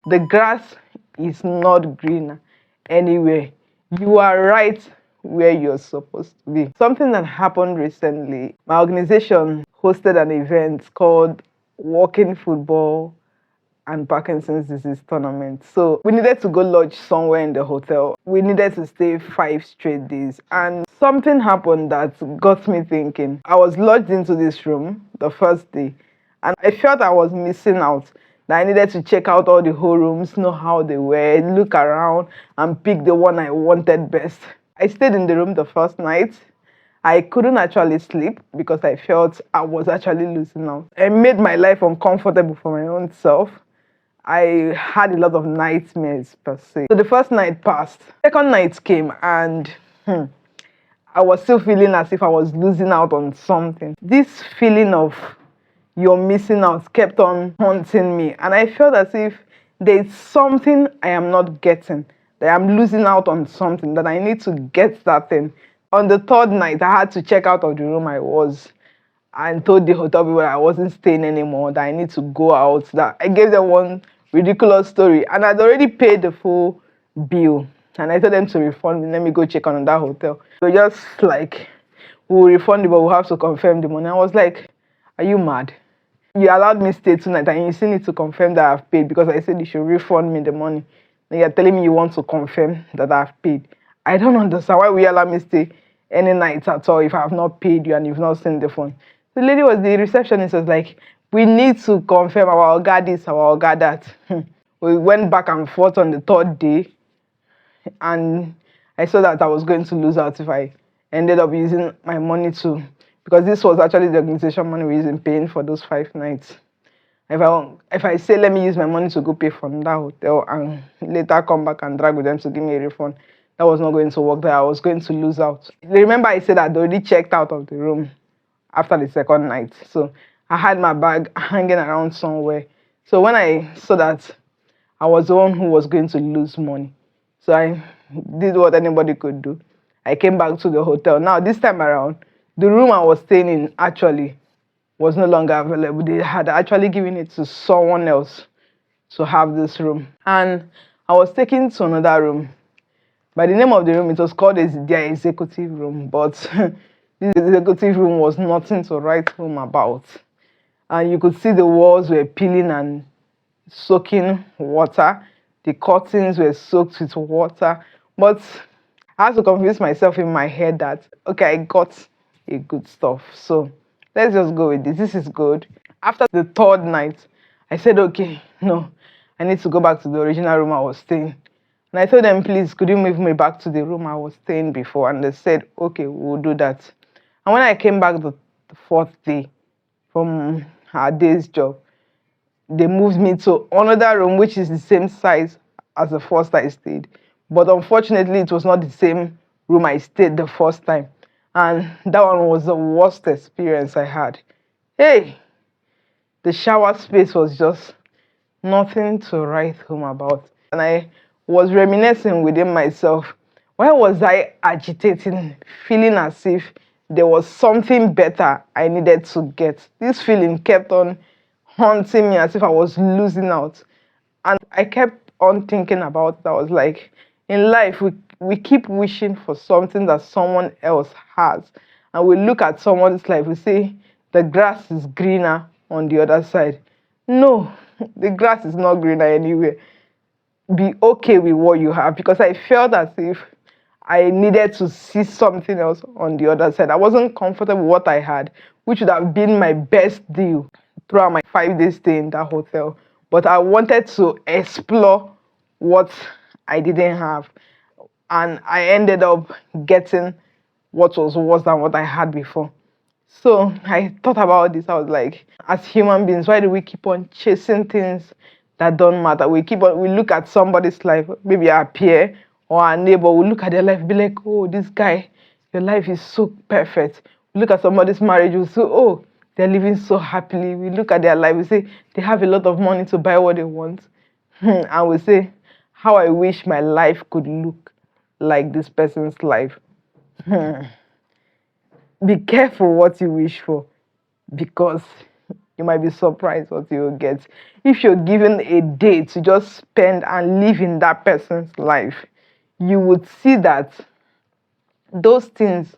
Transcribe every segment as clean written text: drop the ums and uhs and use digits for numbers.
The grass is not green anywhere. You are right where you're supposed to be. Something that happened recently, my organization hosted an event called Walking Football and Parkinson's Disease Tournament. So we needed to go lodge somewhere in the hotel. We needed to stay 5 straight days. And something happened that got me thinking. I was lodged into this room the first day, and I felt I was missing out. That I needed to check out all the whole rooms, know how they were, look around, and pick the one I wanted best. I stayed in the room the first night. I couldn't actually sleep because I felt I was actually losing out. I made my life uncomfortable for my own self. I had a lot of nightmares per se. So the first night passed. Second night came and I was still feeling as if I was losing out on something. This feeling of you're missing out kept on haunting me, and I felt as if there's something I am not getting, that I'm losing out on something, that I need to get that thing. On the third night, I had to check out of the room I was and told the hotel people I wasn't staying anymore, that I need to go out, that I gave them one ridiculous story, and I'd already paid the full bill. And I told them to refund me, let me go check on that hotel. So just like, we'll refund you, but we'll have to confirm the money. I was like, are you mad? You allowed me stay tonight and you still need to confirm that I've paid because I said you should refund me the money. And you're telling me you want to confirm that I've paid. I don't understand why we allow me stay any night at all if I have not paid you and you've not sent the phone. The receptionist was like, we need to confirm our Oga this, our Oga that. We went back and forth on the third day, and I saw that I was going to lose out if I ended up using my money to, because this was actually the organization money we using paying for those 5 nights. If I say let me use my money to go pay for that hotel and later come back and drag with them to give me a refund, that was not going to work. That I was going to lose out. Remember, I said I'd already checked out of the room after the second night, so I had my bag hanging around somewhere. So when I saw that I was the one who was going to lose money, so I did what anybody could do. I came back to the hotel. Now this time around, the room I was staying in actually was no longer available. They had actually given it to someone else to have this room. And I was taken to another room. By the name of the room, it was called their executive room, but this executive room was nothing to write home about. And you could see the walls were peeling and soaking water. The curtains were soaked with water. But I had to convince myself in my head that, okay, I got a good stuff. So let's just go with this. This is good. After the third night, I said, okay, no, I need to go back to the original room I was staying. And I told them, please, could you move me back to the room I was staying before? And they said, okay, we'll do that. And when I came back the fourth day from our day's job, they moved me to another room, which is the same size as the first I stayed. But unfortunately, it was not the same room I stayed the first time. And that one was the worst experience I had. Hey, the shower space was just nothing to write home about. And I was reminiscing within myself. Why was I agitating, feeling as if there was something better I needed to get? This feeling kept on haunting me as if I was losing out. And I kept on thinking about it. I was like, in life, we keep wishing for something that someone else has. And we look at someone's life, we say, the grass is greener on the other side. No, the grass is not greener anywhere. Be okay with what you have, because I felt as if I needed to see something else on the other side. I wasn't comfortable with what I had, which would have been my best deal throughout my 5 days stay in that hotel. But I wanted to explore what I didn't have. And I ended up getting what was worse than what I had before. So I thought about this. I was like, as human beings, why do we keep on chasing things that don't matter? We look at somebody's life, maybe our peer or our neighbor, we look at their life, be like, oh, this guy, your life is so perfect. We look at somebody's marriage, we say, oh, they're living so happily. We look at their life, we say, they have a lot of money to buy what they want. And we say, how I wish my life could look like this person's life. Be careful what you wish for, because you might be surprised what you'll get. If you're given a day to just spend and live in that person's life, you would see that those things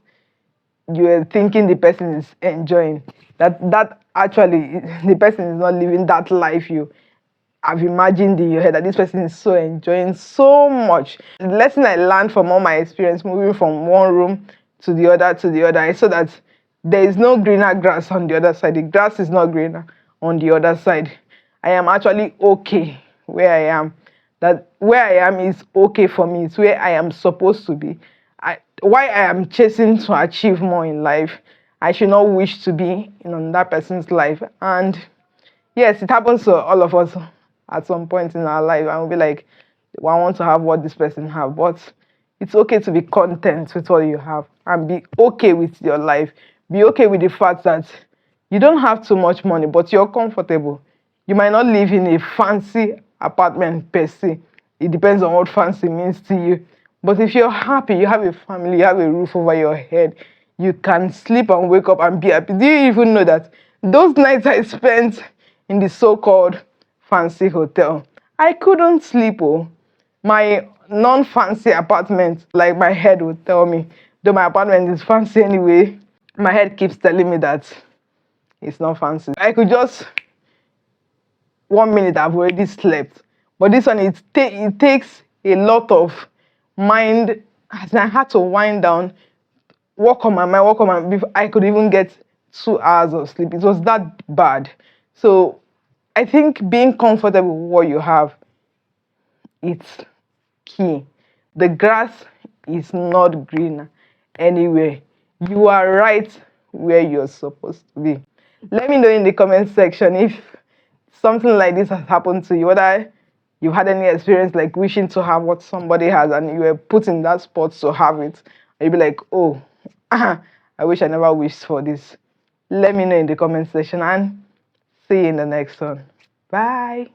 you are thinking the person is enjoying, that actually the person is not living that life you have imagined in your head, that this person is so enjoying so much. The lesson I learned from all my experience moving from one room to the other, I saw that there is no greener grass on the other side. The grass is not greener on the other side. I am actually okay where I am. That where I am is okay for me. It's where I am supposed to be. Why I am chasing to achieve more in life, I should not wish to be in that person's life. And yes, it happens to all of us at some point in our life, and we'll be like, well, I want to have what this person have. But it's okay to be content with what you have and be okay with your life. Be okay with the fact that you don't have too much money, but you're comfortable. You might not live in a fancy apartment per se. It depends on what fancy means to you. But if you're happy, you have a family, you have a roof over your head, you can sleep and wake up and be happy. Do you even know that those nights I spent in the so-called fancy hotel, I couldn't sleep. Oh, my non-fancy apartment, like my head would tell me, though my apartment is fancy anyway, my head keeps telling me that it's not fancy. I could just 1 minute I've already slept, but this one it takes a lot of mind. As I had to wind down, work on my mind, work on my before I could even get 2 hours of sleep. It was that bad. So I think being comfortable with what you have, it's key. The grass is not greener anywhere. You are right where you're supposed to be. Let me know in the comment section if something like this has happened to you, whether you've had any experience like wishing to have what somebody has and you were put in that spot to have it. And you'll be like, oh, I wish I never wished for this. Let me know in the comment section and see you in the next one. Bye.